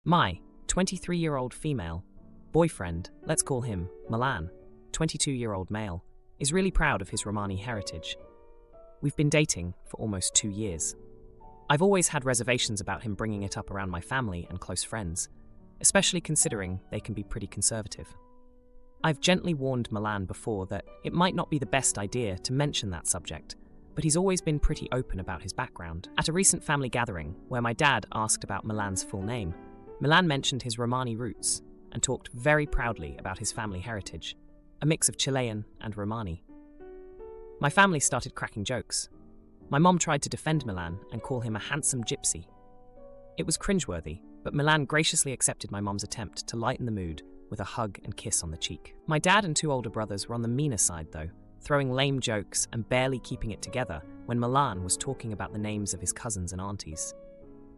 My 23-year-old female boyfriend, let's call him Milan, 22-year-old male, is really proud of his Romani heritage. We've been dating for almost 2 years. I've always had reservations about him bringing it up around my family and close friends, especially considering they can be pretty conservative. I've gently warned Milan before that it might not be the best idea to mention that subject, but he's always been pretty open about his background. At a recent family gathering, where my dad asked about Milan's full name, Milan mentioned his Romani roots and talked very proudly about his family heritage, a mix of Chilean and Romani. My family started cracking jokes. My mom tried to defend Milan and call him a handsome gypsy. It was cringeworthy, but Milan graciously accepted my mom's attempt to lighten the mood with a hug and kiss on the cheek. My dad and 2 older brothers were on the meaner side though, throwing lame jokes and barely keeping it together when Milan was talking about the names of his cousins and aunties.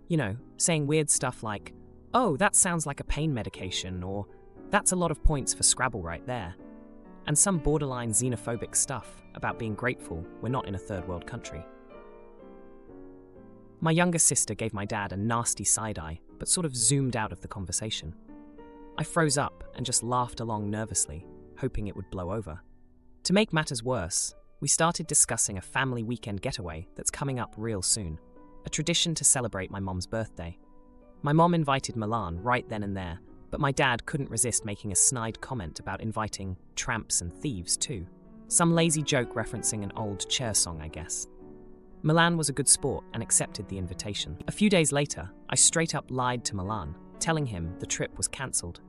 You know, saying weird stuff like, "Oh, that sounds like a pain medication," or "That's a lot of points for Scrabble right there," and some borderline xenophobic stuff about being grateful we're not in a third world country. My younger sister gave my dad a nasty side-eye, but sort of zoomed out of the conversation. I froze up and just laughed along nervously, hoping it would blow over. To make matters worse, we started discussing a family weekend getaway that's coming up real soon, a tradition to celebrate my mom's birthday. My mom invited Milan right then and there, but my dad couldn't resist making a snide comment about inviting tramps and thieves too. Some lazy joke referencing an old Cher song, I guess. Milan was a good sport and accepted the invitation. A few days later, I straight up lied to Milan, telling him the trip was cancelled.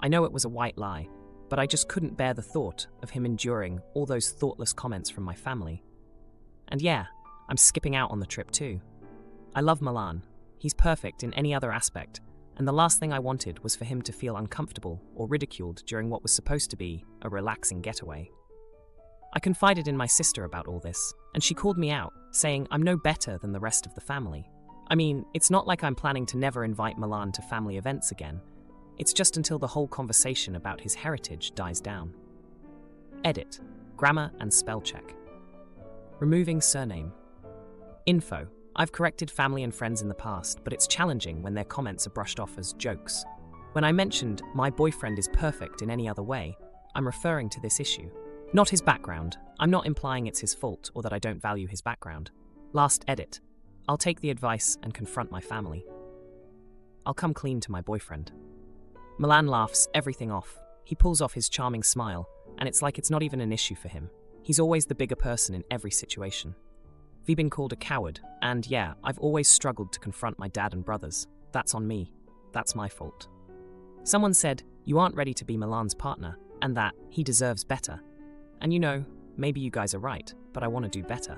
I know it was a white lie, but I just couldn't bear the thought of him enduring all those thoughtless comments from my family. And yeah, I'm skipping out on the trip too. I love Milan. He's perfect in any other aspect, and the last thing I wanted was for him to feel uncomfortable or ridiculed during what was supposed to be a relaxing getaway. I confided in my sister about all this, and she called me out, saying I'm no better than the rest of the family. I mean, it's not like I'm planning to never invite Milan to family events again. It's just until the whole conversation about his heritage dies down. Edit. Grammar and spell check. Removing surname. Info. I've corrected family and friends in the past, but it's challenging when their comments are brushed off as jokes. When I mentioned my boyfriend is perfect in any other way, I'm referring to this issue. Not his background. I'm not implying it's his fault or that I don't value his background. Last edit. I'll take the advice and confront my family. I'll come clean to my boyfriend. Milan laughs everything off. He pulls off his charming smile, and it's like it's not even an issue for him. He's always the bigger person in every situation. We've been called a coward, and yeah, I've always struggled to confront my dad and brothers. That's on me. That's my fault. Someone said, you aren't ready to be Milan's partner, and that he deserves better. And you know, maybe you guys are right, but I want to do better.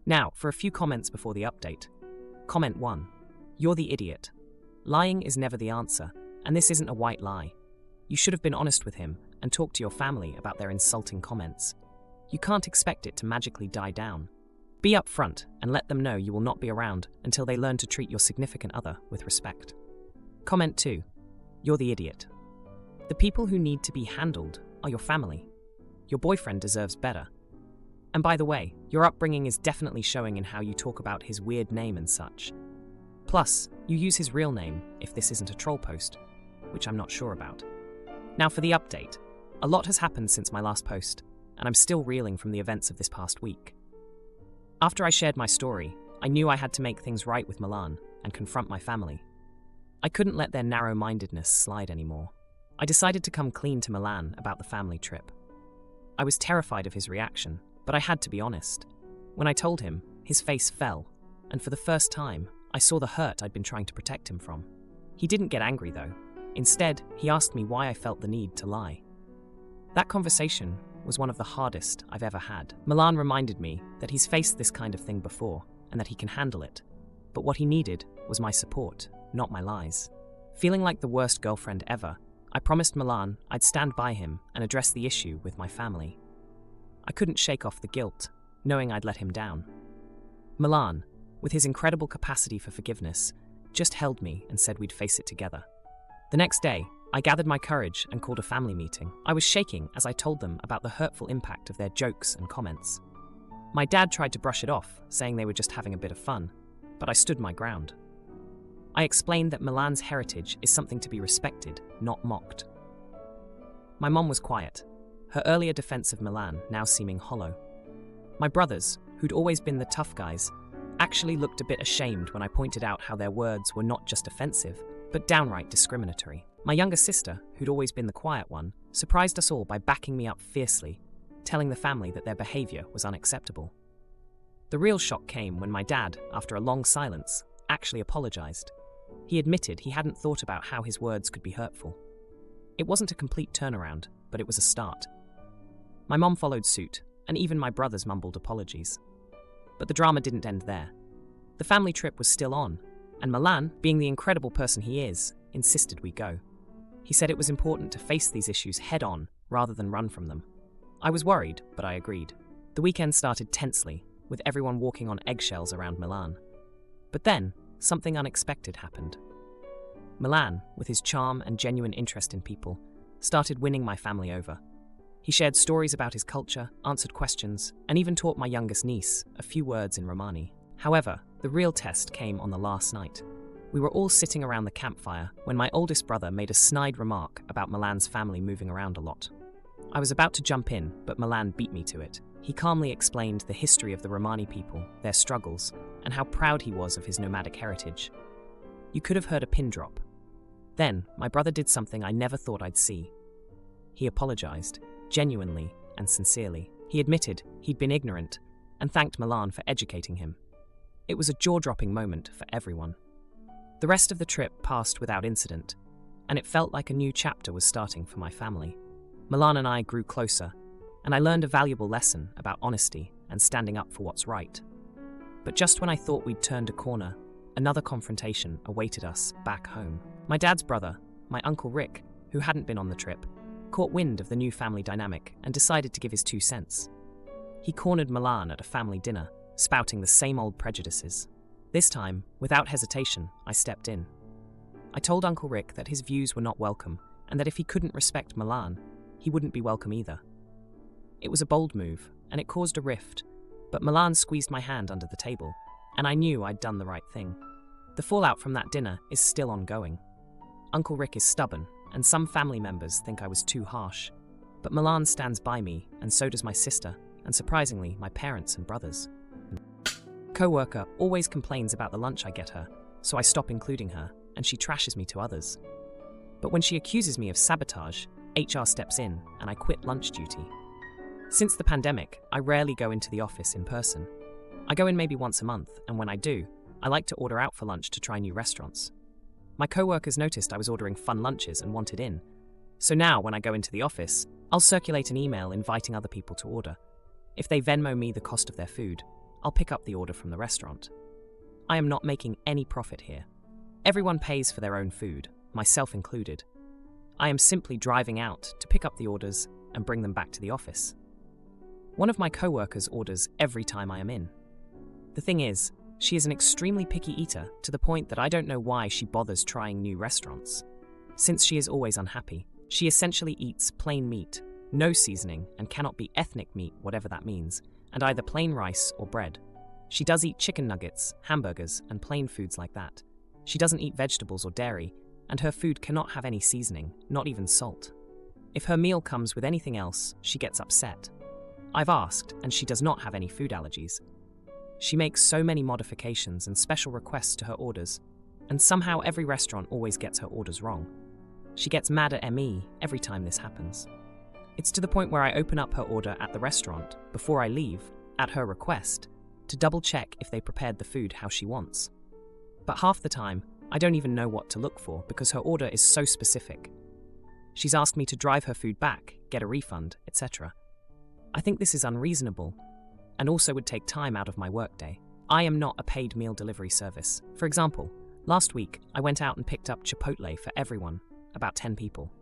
Now, for a few comments before the update. Comment 1. You're the idiot. Lying is never the answer, and this isn't a white lie. You should have been honest with him and talked to your family about their insulting comments. You can't expect it to magically die down. Be upfront and let them know you will not be around until they learn to treat your significant other with respect. Comment 2. You're the idiot. The people who need to be handled are your family. Your boyfriend deserves better. And by the way, your upbringing is definitely showing in how you talk about his weird name and such. Plus, you use his real name if this isn't a troll post, which I'm not sure about. Now for the update. A lot has happened since my last post, and I'm still reeling from the events of this past week. After I shared my story, I knew I had to make things right with Milan and confront my family. I couldn't let their narrow-mindedness slide anymore. I decided to come clean to Milan about the family trip. I was terrified of his reaction, but I had to be honest. When I told him, his face fell, and for the first time, I saw the hurt I'd been trying to protect him from. He didn't get angry though. Instead, he asked me why I felt the need to lie. That conversation was one of the hardest I've ever had. Milan reminded me that he's faced this kind of thing before and that he can handle it. But what he needed was my support, not my lies. Feeling like the worst girlfriend ever, I promised Milan I'd stand by him and address the issue with my family. I couldn't shake off the guilt, knowing I'd let him down. Milan, with his incredible capacity for forgiveness, just held me and said we'd face it together. The next day, I gathered my courage and called a family meeting. I was shaking as I told them about the hurtful impact of their jokes and comments. My dad tried to brush it off, saying they were just having a bit of fun, but I stood my ground. I explained that Milan's heritage is something to be respected, not mocked. My mom was quiet, her earlier defense of Milan now seeming hollow. My brothers, who'd always been the tough guys, actually looked a bit ashamed when I pointed out how their words were not just offensive, but downright discriminatory. My younger sister, who'd always been the quiet one, surprised us all by backing me up fiercely, telling the family that their behavior was unacceptable. The real shock came when my dad, after a long silence, actually apologized. He admitted he hadn't thought about how his words could be hurtful. It wasn't a complete turnaround, but it was a start. My mom followed suit, and even my brothers mumbled apologies. But the drama didn't end there. The family trip was still on, and Milan, being the incredible person he is, insisted we go. He said it was important to face these issues head-on rather than run from them. I was worried, but I agreed. The weekend started tensely, with everyone walking on eggshells around Milan. But then, something unexpected happened. Milan, with his charm and genuine interest in people, started winning my family over. He shared stories about his culture, answered questions, and even taught my youngest niece a few words in Romani. However, the real test came on the last night. We were all sitting around the campfire when my oldest brother made a snide remark about Milan's family moving around a lot. I was about to jump in, but Milan beat me to it. He calmly explained the history of the Romani people, their struggles, and how proud he was of his nomadic heritage. You could have heard a pin drop. Then, my brother did something I never thought I'd see. He apologized, genuinely and sincerely. He admitted he'd been ignorant and thanked Milan for educating him. It was a jaw-dropping moment for everyone. The rest of the trip passed without incident, and it felt like a new chapter was starting for my family. Milan and I grew closer, and I learned a valuable lesson about honesty and standing up for what's right. But just when I thought we'd turned a corner, another confrontation awaited us back home. My dad's brother, my Uncle Rick, who hadn't been on the trip, caught wind of the new family dynamic and decided to give his 2 cents. He cornered Milan at a family dinner, spouting the same old prejudices. This time, without hesitation, I stepped in. I told Uncle Rick that his views were not welcome, and that if he couldn't respect Milan, he wouldn't be welcome either. It was a bold move, and it caused a rift, but Milan squeezed my hand under the table, and I knew I'd done the right thing. The fallout from that dinner is still ongoing. Uncle Rick is stubborn, and some family members think I was too harsh, but Milan stands by me, and so does my sister, and surprisingly, my parents and brothers. Co-worker always complains about the lunch I get her, so I stop including her, and she trashes me to others. But when she accuses me of sabotage, HR steps in, and I quit lunch duty. Since the pandemic, I rarely go into the office in person. I go in maybe once a month, and when I do, I like to order out for lunch to try new restaurants. My co-workers noticed I was ordering fun lunches and wanted in, so now when I go into the office, I'll circulate an email inviting other people to order. If they Venmo me the cost of their food, I'll pick up the order from the restaurant. I am not making any profit here. Everyone pays for their own food, myself included. I am simply driving out to pick up the orders and bring them back to the office. One of my co-workers orders every time I am in. The thing is, she is an extremely picky eater to the point that I don't know why she bothers trying new restaurants. Since she is always unhappy, she essentially eats plain meat, no seasoning, and cannot be ethnic meat, whatever that means, and either plain rice or bread. She does eat chicken nuggets, hamburgers, and plain foods like that. She doesn't eat vegetables or dairy, and her food cannot have any seasoning, not even salt. If her meal comes with anything else, she gets upset. I've asked, and she does not have any food allergies. She makes so many modifications and special requests to her orders, and somehow every restaurant always gets her orders wrong. She gets mad at me every time this happens. It's to the point where I open up her order at the restaurant, before I leave, at her request, to double check if they prepared the food how she wants. But half the time, I don't even know what to look for because her order is so specific. She's asked me to drive her food back, get a refund, etc. I think this is unreasonable, and also would take time out of my workday. I am not a paid meal delivery service. For example, last week, I went out and picked up Chipotle for everyone, about 10 people.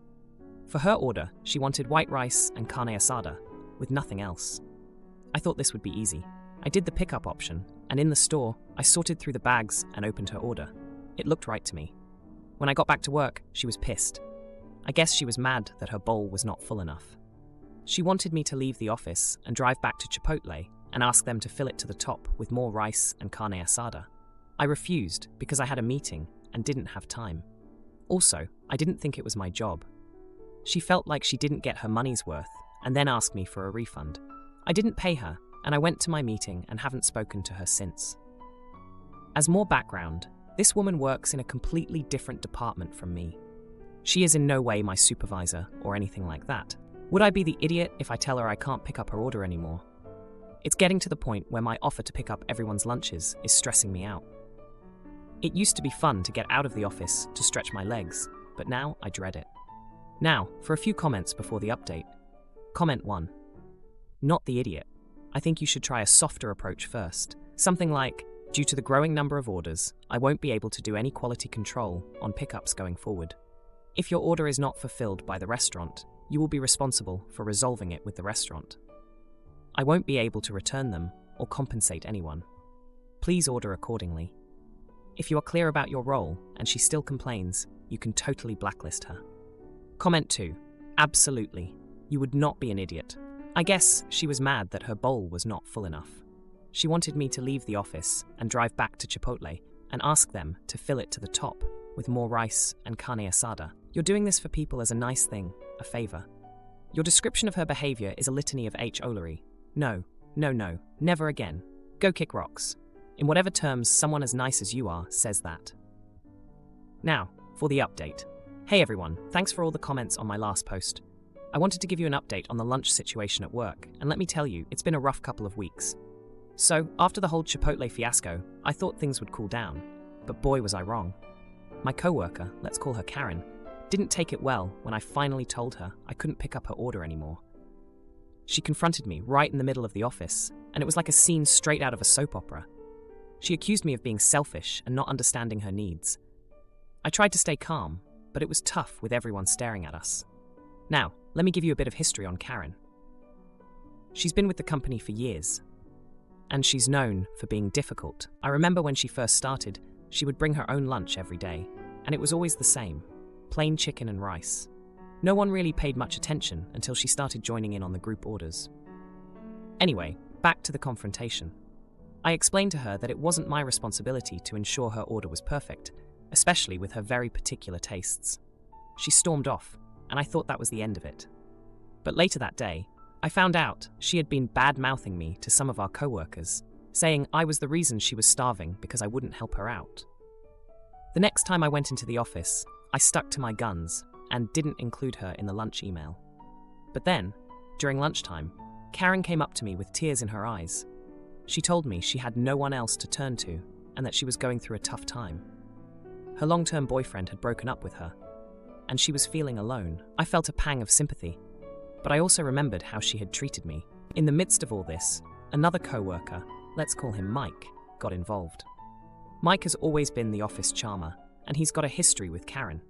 For her order, she wanted white rice and carne asada, with nothing else. I thought this would be easy. I did the pickup option, and in the store, I sorted through the bags and opened her order. It looked right to me. When I got back to work, she was pissed. I guess she was mad that her bowl was not full enough. She wanted me to leave the office and drive back to Chipotle and ask them to fill it to the top with more rice and carne asada. I refused because I had a meeting and didn't have time. Also, I didn't think it was my job. She felt like she didn't get her money's worth and then asked me for a refund. I didn't pay her, and I went to my meeting and haven't spoken to her since. As more background, this woman works in a completely different department from me. She is in no way my supervisor or anything like that. Would I be the idiot if I tell her I can't pick up her order anymore? It's getting to the point where my offer to pick up everyone's lunches is stressing me out. It used to be fun to get out of the office to stretch my legs, but now I dread it. Now, for a few comments before the update. Comment 1. Not the idiot. I think you should try a softer approach first. Something like, due to the growing number of orders, I won't be able to do any quality control on pickups going forward. If your order is not fulfilled by the restaurant, you will be responsible for resolving it with the restaurant. I won't be able to return them or compensate anyone. Please order accordingly. If you are clear about your role and she still complains, you can totally blacklist her. Comment 2. Absolutely. You would not be an idiot. I guess she was mad that her bowl was not full enough. She wanted me to leave the office and drive back to Chipotle and ask them to fill it to the top with more rice and carne asada. You're doing this for people as a nice thing, a favor. Your description of her behavior is a litany of H-olery. No, never again. Go kick rocks. In whatever terms someone as nice as you are says that. Now, for the update. Hey everyone, thanks for all the comments on my last post. I wanted to give you an update on the lunch situation at work, and let me tell you, it's been a rough couple of weeks. So, after the whole Chipotle fiasco, I thought things would cool down, but boy was I wrong. My coworker, let's call her Karen, didn't take it well when I finally told her I couldn't pick up her order anymore. She confronted me right in the middle of the office, and it was like a scene straight out of a soap opera. She accused me of being selfish and not understanding her needs. I tried to stay calm, but it was tough with everyone staring at us. Now, let me give you a bit of history on Karen. She's been with the company for years, and she's known for being difficult. I remember when she first started, she would bring her own lunch every day, and it was always the same, plain chicken and rice. No one really paid much attention until she started joining in on the group orders. Anyway, back to the confrontation. I explained to her that it wasn't my responsibility to ensure her order was perfect, especially with her very particular tastes. She stormed off, and I thought that was the end of it. But later that day, I found out she had been bad-mouthing me to some of our co-workers, saying I was the reason she was starving because I wouldn't help her out. The next time I went into the office, I stuck to my guns and didn't include her in the lunch email. But then, during lunchtime, Karen came up to me with tears in her eyes. She told me she had no one else to turn to and that she was going through a tough time. Her long-term boyfriend had broken up with her, and she was feeling alone. I felt a pang of sympathy, but I also remembered how she had treated me. In the midst of all this, another co-worker, let's call him Mike, got involved. Mike has always been the office charmer, and he's got a history with Karen.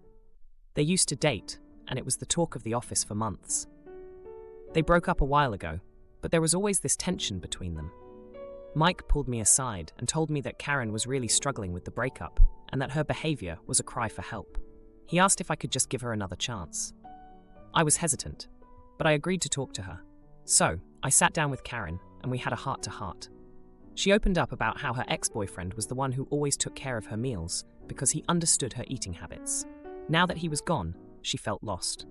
They used to date, and it was the talk of the office for months. They broke up a while ago, but there was always this tension between them. Mike pulled me aside and told me that Karen was really struggling with the breakup, and that her behavior was a cry for help. He asked if I could just give her another chance. I was hesitant, but I agreed to talk to her. So, I sat down with Karen, and we had a heart-to-heart. She opened up about how her ex-boyfriend was the one who always took care of her meals because he understood her eating habits. Now that he was gone, she felt lost.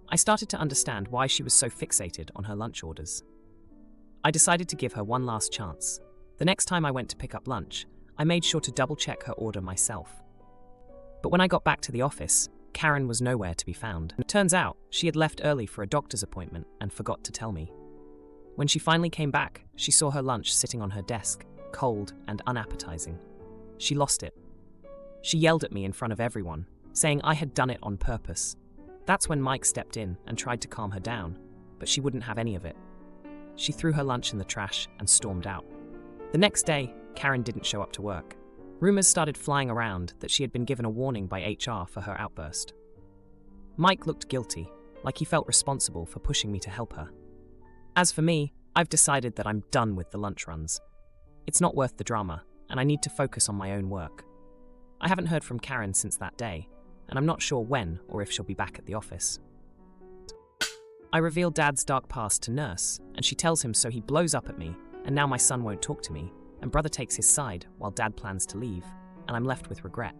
I started to understand why she was so fixated on her lunch orders. I decided to give her one last chance. The next time I went to pick up lunch, I made sure to double-check her order myself. But when I got back to the office, Karen was nowhere to be found. It turns out she had left early for a doctor's appointment and forgot to tell me. When she finally came back, she saw her lunch sitting on her desk, cold and unappetizing. She lost it. She yelled at me in front of everyone, saying I had done it on purpose. That's when Mike stepped in and tried to calm her down, but she wouldn't have any of it. She threw her lunch in the trash and stormed out. The next day, Karen didn't show up to work. Rumors started flying around that she had been given a warning by HR for her outburst. Mike looked guilty, like he felt responsible for pushing me to help her. As for me, I've decided that I'm done with the lunch runs. It's not worth the drama, and I need to focus on my own work. I haven't heard from Karen since that day, and I'm not sure when or if she'll be back at the office. I reveal Dad's dark past to Nurse, and she tells him so he blows up at me, and now my son won't talk to me, and Brother takes his side while Dad plans to leave, and I'm left with regret.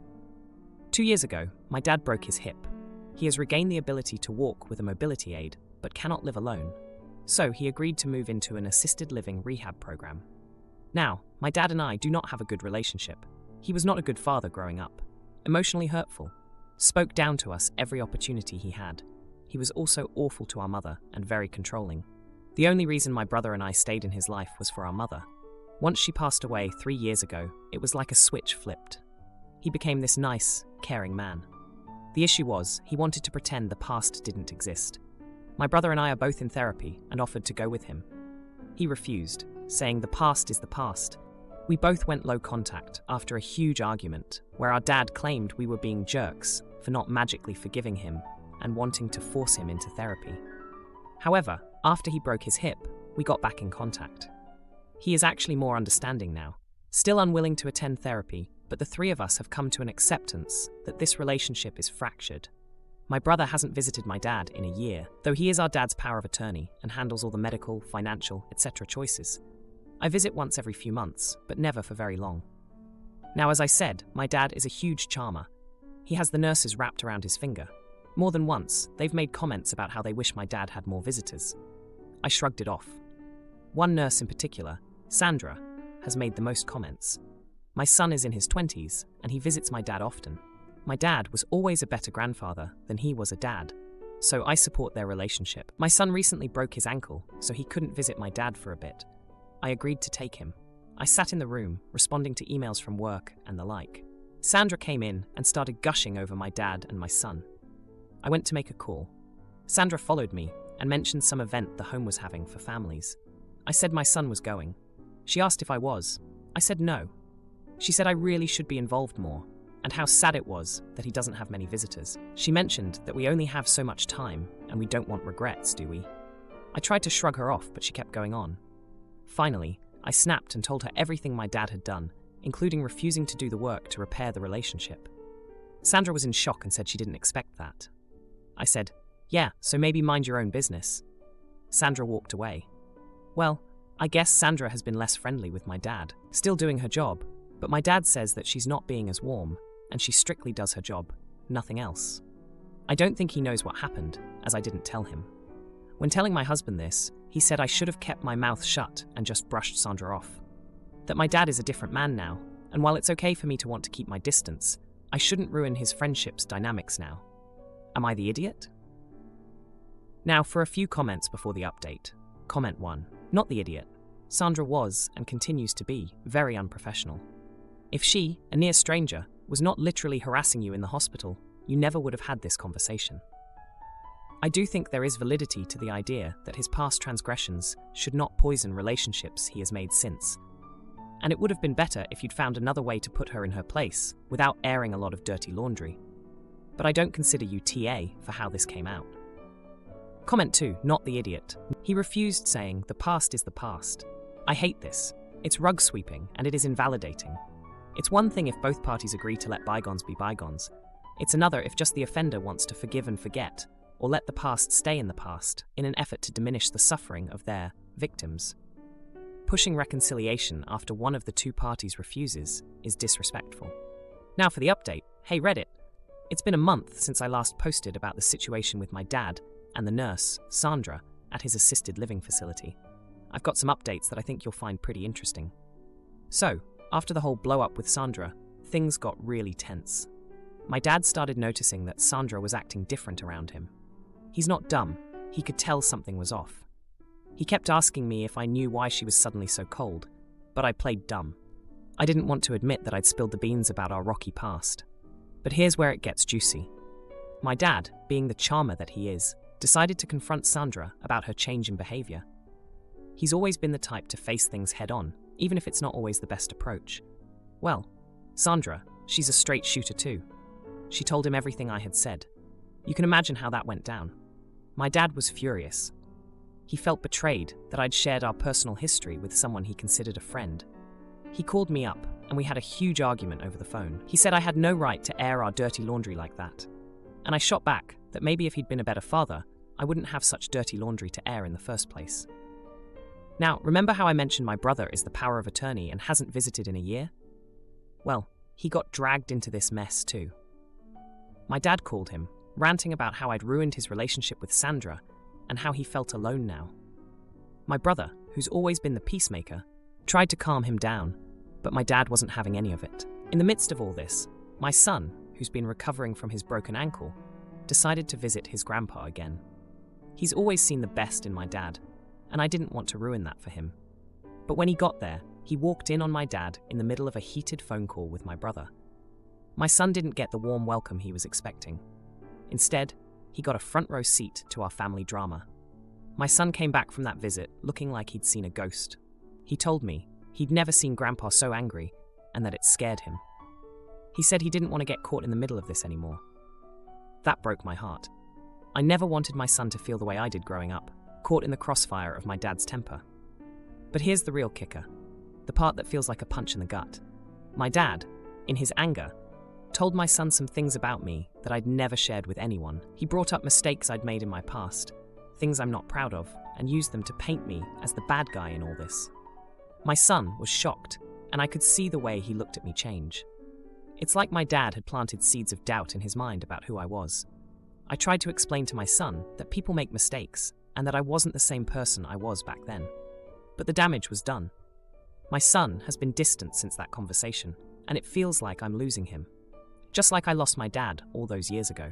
2 years ago, my dad broke his hip. He has regained the ability to walk with a mobility aid, but cannot live alone. So he agreed to move into an assisted living rehab program. Now, my dad and I do not have a good relationship. He was not a good father growing up, emotionally hurtful, spoke down to us every opportunity he had. He was also awful to our mother and very controlling. The only reason my brother and I stayed in his life was for our mother. Once she passed away 3 years ago, it was like a switch flipped. He became this nice, caring man. The issue was, he wanted to pretend the past didn't exist. My brother and I are both in therapy and offered to go with him. He refused, saying the past is the past. We both went low contact after a huge argument where our dad claimed we were being jerks for not magically forgiving him and wanting to force him into therapy. However, after he broke his hip, we got back in contact. He is actually more understanding now, still unwilling to attend therapy, but the three of us have come to an acceptance that this relationship is fractured. My brother hasn't visited my dad in a year, though he is our dad's power of attorney and handles all the medical, financial, etc. choices. I visit once every few months, but never for very long. Now, as I said, my dad is a huge charmer. He has the nurses wrapped around his finger. More than once, they've made comments about how they wish my dad had more visitors. I shrugged it off. One nurse in particular, Sandra, has made the most comments. My son is in his 20s, and he visits my dad often. My dad was always a better grandfather than he was a dad, so I support their relationship. My son recently broke his ankle, so he couldn't visit my dad for a bit. I agreed to take him. I sat in the room, responding to emails from work and the like. Sandra came in and started gushing over my dad and my son. I went to make a call. Sandra followed me and mentioned some event the home was having for families. I said my son was going. She asked if I was. I said no. She said I really should be involved more, and how sad it was that he doesn't have many visitors. She mentioned that we only have so much time, and we don't want regrets, do we? I tried to shrug her off, but she kept going on. Finally, I snapped and told her everything my dad had done, including refusing to do the work to repair the relationship. Sandra was in shock and said she didn't expect that. I said, "Yeah, so maybe mind your own business." Sandra walked away. Well, I guess Sandra has been less friendly with my dad, still doing her job, but my dad says that she's not being as warm, and she strictly does her job, nothing else. I don't think he knows what happened, as I didn't tell him. When telling my husband this, he said I should have kept my mouth shut and just brushed Sandra off. That my dad is a different man now, and while it's okay for me to want to keep my distance, I shouldn't ruin his friendship's dynamics now. Am I the idiot? Now for a few comments before the update. Comment 1. Not the idiot. Sandra was, and continues to be, very unprofessional. If she, a near stranger, was not literally harassing you in the hospital, you never would have had this conversation. I do think there is validity to the idea that his past transgressions should not poison relationships he has made since. And it would have been better if you'd found another way to put her in her place, without airing a lot of dirty laundry. But I don't consider you TA for how this came out. Comment 2, not the idiot. He refused, saying, the past is the past. I hate this. It's rug sweeping, and it is invalidating. It's one thing if both parties agree to let bygones be bygones. It's another if just the offender wants to forgive and forget, or let the past stay in the past, in an effort to diminish the suffering of their victims. Pushing reconciliation after one of the two parties refuses is disrespectful. Now for the update. Hey Reddit. It's been a month since I last posted about the situation with my dad and the nurse, Sandra, at his assisted living facility. I've got some updates that I think you'll find pretty interesting. So, after the whole blow-up with Sandra, things got really tense. My dad started noticing that Sandra was acting different around him. He's not dumb, he could tell something was off. He kept asking me if I knew why she was suddenly so cold, but I played dumb. I didn't want to admit that I'd spilled the beans about our rocky past. But here's where it gets juicy. My dad, being the charmer that he is, decided to confront Sandra about her change in behavior. He's always been the type to face things head-on, even if it's not always the best approach. Well, Sandra, she's a straight shooter too. She told him everything I had said. You can imagine how that went down. My dad was furious. He felt betrayed that I'd shared our personal history with someone he considered a friend. He called me up, and we had a huge argument over the phone. He said I had no right to air our dirty laundry like that. And I shot back that maybe if he'd been a better father, I wouldn't have such dirty laundry to air in the first place. Now, remember how I mentioned my brother is the power of attorney and hasn't visited in a year? Well, he got dragged into this mess too. My dad called him, ranting about how I'd ruined his relationship with Sandra and how he felt alone now. My brother, who's always been the peacemaker, tried to calm him down, but my dad wasn't having any of it. In the midst of all this, my son, who's been recovering from his broken ankle, decided to visit his grandpa again. He's always seen the best in my dad, and I didn't want to ruin that for him. But when he got there, he walked in on my dad in the middle of a heated phone call with my brother. My son didn't get the warm welcome he was expecting. Instead, he got a front row seat to our family drama. My son came back from that visit looking like he'd seen a ghost. He told me he'd never seen Grandpa so angry and that it scared him. He said he didn't want to get caught in the middle of this anymore. That broke my heart. I never wanted my son to feel the way I did growing up, caught in the crossfire of my dad's temper. But here's the real kicker, the part that feels like a punch in the gut. My dad, in his anger, told my son some things about me that I'd never shared with anyone. He brought up mistakes I'd made in my past, things I'm not proud of, and used them to paint me as the bad guy in all this. My son was shocked, and I could see the way he looked at me change. It's like my dad had planted seeds of doubt in his mind about who I was. I tried to explain to my son that people make mistakes, and that I wasn't the same person I was back then. But the damage was done. My son has been distant since that conversation, and it feels like I'm losing him. Just like I lost my dad all those years ago.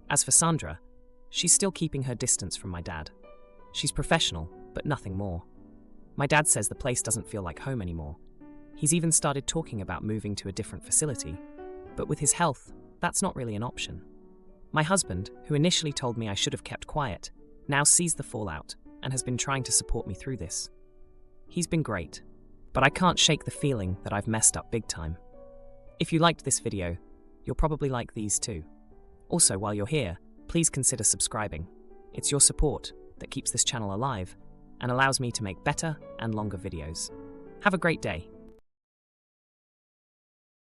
As for Sandra, she's still keeping her distance from my dad. She's professional, but nothing more. My dad says the place doesn't feel like home anymore. He's even started talking about moving to a different facility, but with his health, that's not really an option. My husband, who initially told me I should have kept quiet, now sees the fallout and has been trying to support me through this. He's been great, but I can't shake the feeling that I've messed up big time. If you liked this video, you'll probably like these too. Also, while you're here, please consider subscribing. It's your support that keeps this channel alive and allows me to make better and longer videos. Have a great day.